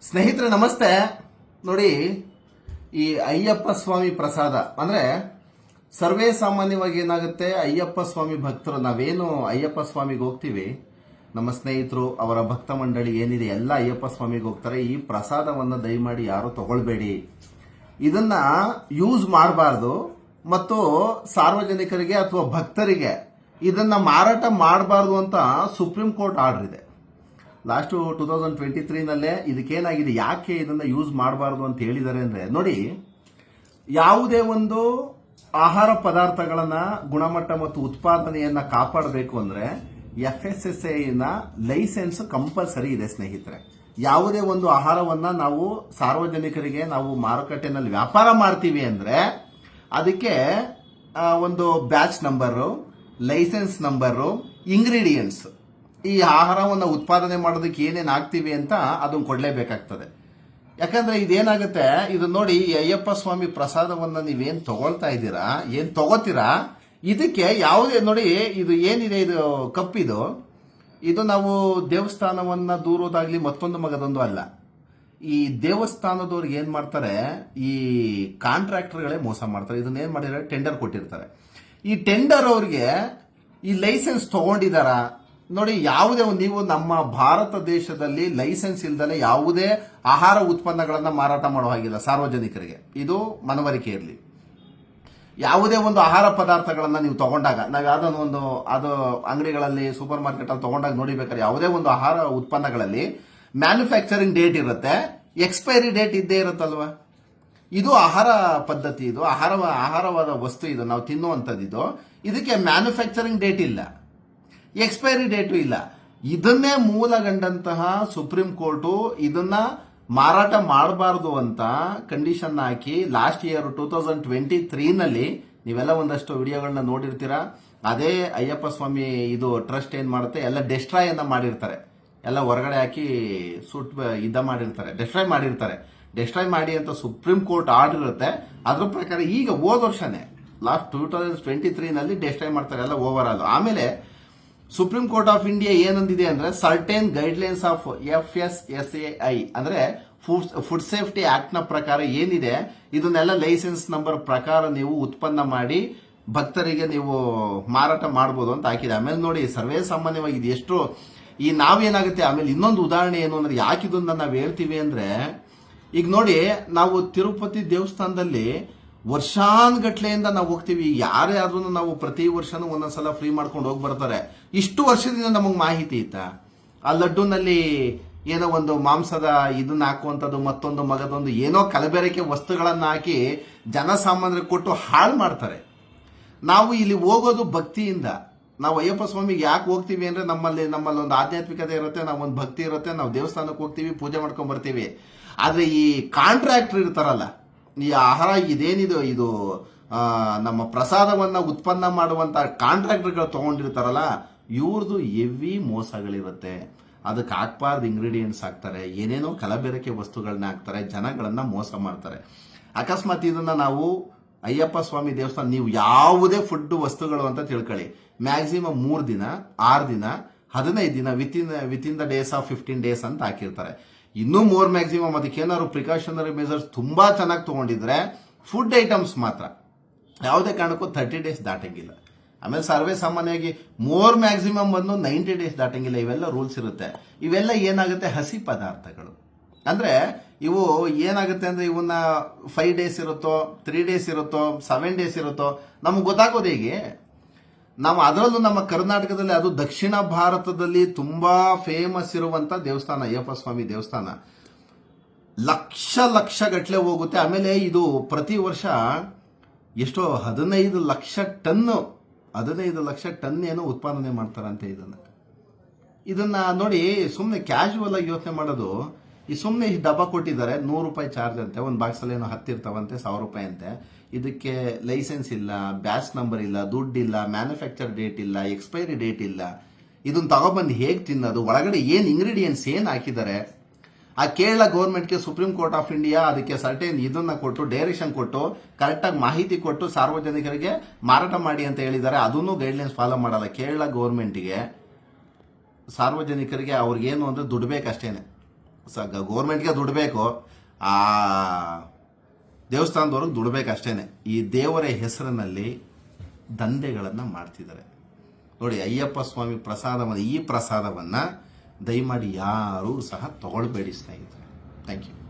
ಸ್ನೇಹಿತರೆ ನಮಸ್ತೆ. ನೋಡಿ, ಈ ಅಯ್ಯಪ್ಪ ಸ್ವಾಮಿ ಪ್ರಸಾದ ಅಂದ್ರೆ ಸರ್ವೇ ಸಾಮಾನ್ಯವಾಗಿ ಏನಾಗುತ್ತೆ, ಅಯ್ಯಪ್ಪ ಸ್ವಾಮಿ ಭಕ್ತರು ನಾವೇನು ಅಯ್ಯಪ್ಪ ಸ್ವಾಮಿಗೆ ಹೋಗ್ತೀವಿ, ನಮ್ಮ ಸ್ನೇಹಿತರು ಅವರ ಭಕ್ತ ಮಂಡಳಿ ಏನಿದೆ ಎಲ್ಲ ಅಯ್ಯಪ್ಪ ಸ್ವಾಮಿಗೆ ಹೋಗ್ತಾರೆ. ಈ ಪ್ರಸಾದವನ್ನು ದಯಮಾಡಿ ಯಾರು ತಗೊಳ್ಬೇಡಿ, ಇದನ್ನ ಯೂಸ್ ಮಾಡಬಾರ್ದು ಮತ್ತು ಸಾರ್ವಜನಿಕರಿಗೆ ಅಥವಾ ಭಕ್ತರಿಗೆ ಇದನ್ನ ಮಾರಾಟ ಮಾಡಬಾರ್ದು ಅಂತ ಸುಪ್ರೀಂ ಕೋರ್ಟ್ ಆರ್ಡರ್ ಇದೆ. ಲಾಸ್ಟ್ 2023ನಲ್ಲೇ ಇದಕ್ಕೇನಾಗಿದೆ, ಯಾಕೆ ಇದನ್ನ ಯೂಸ್ ಮಾಡಬಾರ್ದು ಅಂತ ಹೇಳಿದ್ದಾರೆ ಅಂದ್ರೆ, ನೋಡಿ, ಯಾವುದೇ ಒಂದು ಆಹಾರ ಪದಾರ್ಥಗಳನ್ನ ಗುಣಮಟ್ಟ ಮತ್ತು ಉತ್ಪಾದನೆಯನ್ನ ಕಾಪಾಡಬೇಕು ಅಂದ್ರೆ FSSAI ನ ಲೈಸೆನ್ಸ್ ಕಂಪಲ್ಸರಿ ಇದೆ ಸ್ನೇಹಿತರೆ. ಯಾವುದೇ ಒಂದು ಆಹಾರವನ್ನ ನಾವು ಸಾರ್ವಜನಿಕರಿಗೆ ನಾವು ಮಾರುಕಟ್ಟೆನಲ್ಲಿ ವ್ಯಾಪಾರ ಮಾಡ್ತೀವಿ ಅಂದ್ರೆ ಅದಕ್ಕೆ ಒಂದು batch number, license number, ingredients, ಈ ಆಹಾರವನ್ನು ಉತ್ಪಾದನೆ ಮಾಡೋದಕ್ಕೆ ಏನೇನು ಹಾಕ್ತೀವಿ ಅಂತ ಅದನ್ನು ಕೊಡಲೇಬೇಕಾಗ್ತದೆ. ಯಾಕಂದ್ರೆ ಇದೇನಾಗುತ್ತೆ, ಇದು ನೋಡಿ, ಈ ಅಯ್ಯಪ್ಪ ಸ್ವಾಮಿ ಪ್ರಸಾದವನ್ನು ನೀವೇನು ತಗೊಳ್ತಾ ಇದ್ದೀರಾ, ಏನು ತಗೋತೀರಾ, ಇದಕ್ಕೆ ಯಾವುದೇ ನೋಡಿ, ಇದು ಏನಿದೆ, ಇದು ಕಪ್ಪಿದು, ಇದು ನಾವು ದೇವಸ್ಥಾನವನ್ನ ದೂರೋದಾಗ್ಲಿ ಮತ್ತೊಂದು ಮಗದೊಂದು ಅಲ್ಲ. ಈ ದೇವಸ್ಥಾನದವ್ರಿಗೆ ಏನ್ ಮಾಡ್ತಾರೆ, ಈ ಕಾಂಟ್ರಾಕ್ಟರ್ಗಳೇ ಮೋಸ ಮಾಡ್ತಾರೆ. ಇದನ್ನ ಏನ್ ಮಾಡಿದ್ದಾರೆ, ಟೆಂಡರ್ ಕೊಟ್ಟಿರ್ತಾರೆ. ಈ ಟೆಂಡರ್ ಅವ್ರಿಗೆ ಈ ಲೈಸೆನ್ಸ್ ತಗೊಂಡಿದಾರ ನೋಡಿ. ಯಾವುದೇ ನೀವು ನಮ್ಮ ಭಾರತ ದೇಶದಲ್ಲಿ ಲೈಸೆನ್ಸ್ ಇಲ್ದಲೆ ಯಾವುದೇ ಆಹಾರ ಉತ್ಪನ್ನಗಳನ್ನ ಮಾರಾಟ ಮಾಡೋ ಹಾಗಿಲ್ಲ ಸಾರ್ವಜನಿಕರಿಗೆ. ಇದು ಮನವರಿಕೆ ಇರಲಿ. ಯಾವುದೇ ಒಂದು ಆಹಾರ ಪದಾರ್ಥಗಳನ್ನ ನೀವು ತಗೊಂಡಾಗ, ನಾವು ಯಾವ್ದೊಂದು ಅದು ಅಂಗಡಿಗಳಲ್ಲಿ, ಸೂಪರ್ ಮಾರ್ಕೆಟ್ ಅಲ್ಲಿ ತಗೊಂಡಾಗ ನೋಡಿಬೇಕಾದ್ರೆ ಯಾವುದೇ ಒಂದು ಆಹಾರ ಉತ್ಪನ್ನಗಳಲ್ಲಿ ಮ್ಯಾನುಫ್ಯಾಕ್ಚರಿಂಗ್ ಡೇಟ್ ಇರುತ್ತೆ, ಎಕ್ಸ್ಪೈರಿ ಡೇಟ್ ಇದ್ದೇ ಇರುತ್ತಲ್ವಾ. ಇದು ಆಹಾರ ಪದ್ಧತಿ, ಇದು ಆಹಾರವಾದ ವಸ್ತು, ಇದು ನಾವು ತಿನ್ನುವಂಥದ್ದು. ಇದಕ್ಕೆ ಮ್ಯಾನುಫ್ಯಾಕ್ಚರಿಂಗ್ ಡೇಟ್ ಇಲ್ಲ, ಎಕ್ಸ್ಪೈರಿ ಡೇಟು ಇಲ್ಲ. ಇದನ್ನೇ ಮೂಲಗಂಡಂತಹ ಸುಪ್ರೀಂ ಕೋರ್ಟು ಇದನ್ನ ಮಾರಾಟ ಮಾಡಬಾರ್ದು ಅಂತ ಕಂಡೀಷನ್ ಹಾಕಿ ಲಾಸ್ಟ್ ಇಯರ್ 2023ನಲ್ಲಿ ನೀವೆಲ್ಲ ಒಂದಷ್ಟು ವಿಡಿಯೋಗಳನ್ನ ನೋಡಿರ್ತೀರಾ. ಅದೇ ಅಯ್ಯಪ್ಪ ಸ್ವಾಮಿ ಇದು ಟ್ರಸ್ಟ್ ಏನ್ ಮಾಡುತ್ತೆ, ಎಲ್ಲ ಡೆಸ್ಟ್ರಾಯ್ ಅನ್ನ ಮಾಡಿರ್ತಾರೆ, ಎಲ್ಲ ಹೊರಗಡೆ ಹಾಕಿ ಮಾಡಿರ್ತಾರೆ, ಡೆಸ್ಟ್ರಾಯ್ ಮಾಡಿ ಅಂತ ಸುಪ್ರೀಂ ಕೋರ್ಟ್ ಆರ್ಡರ್ ಇರುತ್ತೆ. ಅದ್ರ ಪ್ರಕಾರ ಈಗ ಹೋದ ವರ್ಷನೇ ಲಾಸ್ಟ್ 2023ನಲ್ಲಿ ಡೆಸ್ಟ್ರಾಯ್ ಮಾಡ್ತಾರೆ ಎಲ್ಲ ಓವರ್ ಆಲ್. ಆಮೇಲೆ ಸುಪ್ರೀಂ ಕೋರ್ಟ್ ಆಫ್ ಇಂಡಿಯಾ ಏನಂದಿದೆ ಅಂದ್ರೆ, ಸರ್ಟೇನ್ ಗೈಡ್ಲೈನ್ಸ್ ಆಫ್ FSSAI ಅಂದ್ರೆ ಫುಡ್ ಸೇಫ್ಟಿ ಆಕ್ಟ್ ನ ಪ್ರಕಾರ ಏನಿದೆ, ಇದನ್ನೆಲ್ಲ ಲೈಸೆನ್ಸ್ ನಂಬರ್ ಪ್ರಕಾರ ನೀವು ಉತ್ಪನ್ನ ಮಾಡಿ ಭಕ್ತರಿಗೆ ನೀವು ಮಾರಾಟ ಮಾಡಬಹುದು ಅಂತ ಹಾಕಿದೆ. ಆಮೇಲೆ ನೋಡಿ, ಸರ್ವೇ ಸಾಮಾನ್ಯವಾಗಿ ಇದು ಎಷ್ಟು ಈ ನಾವೇನಾಗುತ್ತೆ. ಆಮೇಲೆ ಇನ್ನೊಂದು ಉದಾಹರಣೆ ಏನು ಅಂದ್ರೆ, ಯಾಕೆ ಇದನ್ನ ನಾವು ಹೇಳ್ತೀವಿ ಅಂದ್ರೆ, ಈಗ ನೋಡಿ, ನಾವು ತಿರುಪತಿ ದೇವಸ್ಥಾನದಲ್ಲಿ ವರ್ಷಾನ್ಗಟ್ಲೆಯಿಂದ ನಾವು ಹೋಗ್ತೀವಿ. ಯಾರೇ ಆದ್ರೂ ನಾವು ಪ್ರತಿ ವರ್ಷನೂ ಒಂದೊಂದ್ಸಲ ಫ್ರೀ ಮಾಡ್ಕೊಂಡು ಹೋಗಿ ಬರ್ತಾರೆ. ಇಷ್ಟು ವರ್ಷದಿಂದ ನಮಗೆ ಮಾಹಿತಿ ಇತ್ತ, ಆ ಲಡ್ಡುನಲ್ಲಿ ಏನೋ ಒಂದು ಮಾಂಸದ ಇದನ್ನ ಹಾಕುವಂಥದ್ದು, ಮತ್ತೊಂದು ಮಗದೊಂದು ಏನೋ ಕಲಬೆರಕೆ ವಸ್ತುಗಳನ್ನ ಹಾಕಿ ಜನಸಾಮಾನ್ಯರಿಗೆ ಕೊಟ್ಟು ಹಾಳು ಮಾಡ್ತಾರೆ. ನಾವು ಇಲ್ಲಿ ಹೋಗೋದು ಭಕ್ತಿಯಿಂದ. ನಾವು ಅಯ್ಯಪ್ಪ ಸ್ವಾಮಿಗೆ ಯಾಕೆ ಹೋಗ್ತೀವಿ ಅಂದ್ರೆ, ನಮ್ಮಲ್ಲಿ ಒಂದು ಆಧ್ಯಾತ್ಮಿಕತೆ ಇರುತ್ತೆ, ನಾವೊಂದು ಭಕ್ತಿ ಇರುತ್ತೆ, ನಾವು ದೇವಸ್ಥಾನಕ್ಕೆ ಹೋಗ್ತೀವಿ, ಪೂಜೆ ಮಾಡ್ಕೊಂಡ್ ಬರ್ತೀವಿ. ಆದ್ರೆ ಈ ಕಾಂಟ್ರಾಕ್ಟರ್ ಇರ್ತಾರಲ್ಲ, ಈ ಆಹಾರ ಇದೇನಿದು, ಇದು ನಮ್ಮ ಪ್ರಸಾದವನ್ನ ಉತ್ಪನ್ನ ಮಾಡುವಂತ ಕಾಂಟ್ರಾಕ್ಟರ್ಗಳು ತಗೊಂಡಿರ್ತಾರಲ್ಲ, ಇವ್ರದ್ದು ಹೆವಿ ಮೋಸಗಳಿರುತ್ತೆ. ಅದಕ್ಕೆ ಹಾಕ್ಬಾರ್ದು ಇಂಗ್ರೀಡಿಯೆಂಟ್ಸ್ ಹಾಕ್ತಾರೆ, ಏನೇನೋ ಕಲಬೆರಕೆ ವಸ್ತುಗಳನ್ನ ಹಾಕ್ತಾರೆ, ಜನಗಳನ್ನ ಮೋಸ ಮಾಡ್ತಾರೆ. ಅಕಸ್ಮಾತ್ ಇದನ್ನ ನಾವು ಅಯ್ಯಪ್ಪ ಸ್ವಾಮಿ ದೇವಸ್ಥಾನ, ನೀವು ಯಾವುದೇ ಫುಡ್ ವಸ್ತುಗಳು ಅಂತ ತಿಳ್ಕೊಳ್ಳಿ, ಮ್ಯಾಕ್ಸಿಮಮ್ 3 ದಿನ, 6 ದಿನ, 15 ದಿನ, within the days of 15 days ಅಂತ ಹಾಕಿರ್ತಾರೆ. ಇನ್ನೂ ಮೋರ್ ಮ್ಯಾಕ್ಸಿಮಮ್ ಅದಕ್ಕೇನಾದ್ರು ಪ್ರಿಕಾಷನರಿ ಮೆಜರ್ಸ್ ತುಂಬಾ ಚೆನ್ನಾಗಿ ತಗೊಂಡಿದ್ರೆ ಫುಡ್ ಐಟಮ್ಸ್ ಮಾತ್ರ ಯಾವುದೇ ಕಾರಣಕ್ಕೂ 30 ಡೇಸ್ ದಾಟಂಗಿಲ್ಲ. ಆಮೇಲೆ ಸರ್ವೇ ಸಾಮಾನ್ಯವಾಗಿ ಮೋರ್ ಮ್ಯಾಕ್ಸಿಮಮ್ ಬಂದು 90 ಡೇಸ್ ದಾಟಂಗಿಲ್ಲ. ಇವೆಲ್ಲ ರೂಲ್ಸ್ ಇರುತ್ತೆ. ಇವೆಲ್ಲ ಏನಾಗುತ್ತೆ, ಹಸಿ ಪದಾರ್ಥಗಳು ಅಂದ್ರೆ ಇವು ಏನಾಗುತ್ತೆ ಅಂದ್ರೆ, ಇವನ್ನ 5 ಡೇಸ್ ಇರುತ್ತೋ, 3 ಡೇಸ್ ಇರುತ್ತೋ, 7 ಡೇಸ್ ಇರುತ್ತೋ ನಮ್ಗೆ ಗೊತ್ತಾಗೋದು ಹೇಗೆ. ನಾವು ಅದರಲ್ಲೂ ನಮ್ಮ ಕರ್ನಾಟಕದಲ್ಲಿ, ಅದು ದಕ್ಷಿಣ ಭಾರತದಲ್ಲಿ ತುಂಬಾ ಫೇಮಸ್ ಇರುವಂತ ದೇವಸ್ಥಾನ ಅಯ್ಯಪ್ಪ ಸ್ವಾಮಿ ದೇವಸ್ಥಾನ. ಲಕ್ಷ ಗಟ್ಟಲೆ ಹೋಗುತ್ತೆ. ಆಮೇಲೆ ಇದು ಪ್ರತಿ ವರ್ಷ ಎಷ್ಟೋ 15 ಲಕ್ಷ ಟನ್ ಏನೋ ಉತ್ಪಾದನೆ ಮಾಡ್ತಾರಂತೆ. ಇದನ್ನ ನೋಡಿ, ಸುಮ್ಮನೆ ಕ್ಯಾಶುವಲ್ ಆಗಿ ಯೋಚನೆ ಮಾಡೋದು, ಈ ಸುಮ್ಮನೆ ಡಬ್ಬ ಕೊಟ್ಟಿದ್ದಾರೆ, 100 ರೂಪಾಯಿ ಚಾರ್ಜ್ ಅಂತೆ, ಒಂದು ಬಾಕ್ಸ್ ಅಲ್ಲಿ ಏನೋ 10 ಇರ್ತಾವಂತೆ, 1000 ರೂಪಾಯಿ ಅಂತೆ. ಇದಕ್ಕೆ ಲೈಸೆನ್ಸ್ ಇಲ್ಲ, ಬ್ಯಾಚ್ ನಂಬರ್ ಇಲ್ಲ, ದುಡ್ಡಿಲ್ಲ, ಮ್ಯಾನುಫ್ಯಾಕ್ಚರ್ ಡೇಟ್ ಇಲ್ಲ, ಎಕ್ಸ್ಪೈರಿ ಡೇಟ್ ಇಲ್ಲ. ಇದನ್ನ ತಗೊಬಂದು ಹೇಗೆ ತಿನ್ನೋದು, ಒಳಗಡೆ ಏನ್ ಇಂಗ್ರೀಡಿಯೆಂಟ್ಸ್ ಏನ್ ಹಾಕಿದ್ದಾರೆ. ಆ ಕೇರಳ ಗೌರ್ಮೆಂಟ್ಗೆ ಸುಪ್ರೀಂ ಕೋರ್ಟ್ ಆಫ್ ಇಂಡಿಯಾ ಅದಕ್ಕೆ ಸರ್ಟೇನ್ ಇದನ್ನ ಕೊಟ್ಟು, ಡೈರೆಕ್ಷನ್ ಕೊಟ್ಟು, ಕರೆಕ್ಟಾಗಿ ಮಾಹಿತಿ ಕೊಟ್ಟು ಸಾರ್ವಜನಿಕರಿಗೆ ಮಾರಾಟ ಮಾಡಿ ಅಂತ ಹೇಳಿದ್ದಾರೆ. ಅದನ್ನು ಗೈಡ್ಲೈನ್ಸ್ ಫಾಲೋ ಮಾಡಲ್ಲ ಕೇರಳ ಗೌರ್ಮೆಂಟ್ಗೆ. ಸಾರ್ವಜನಿಕರಿಗೆ ಅವ್ರಿಗೇನು ಅಂದ್ರೆ ದುಡ್ಡು ಬೇಕಷ್ಟೇನೆ. ಗೌರ್ಮೆಂಟ್ಗೆ ದುಡ್ಡು ಬೇಕು, ಆ ದೇವಸ್ಥಾನದವ್ರಿಗೆ ದುಡ್ಡು ಬೇಕು ಅಷ್ಟೇನೆ. ಈ ದೇವರ ಹೆಸರಿನಲ್ಲಿ ದಂಧೆಗಳನ್ನು ಮಾಡ್ತಿದ್ದಾರೆ ನೋಡಿ. ಅಯ್ಯಪ್ಪ ಸ್ವಾಮಿ ಪ್ರಸಾದವನ್ನು, ಈ ಪ್ರಸಾದವನ್ನು ದಯಮಾಡಿ ಯಾರೂ ಸಹ ತಗೊಳ್ಬೇಡಿ ಸ್ನೇಹಿತರೆ. Thank you.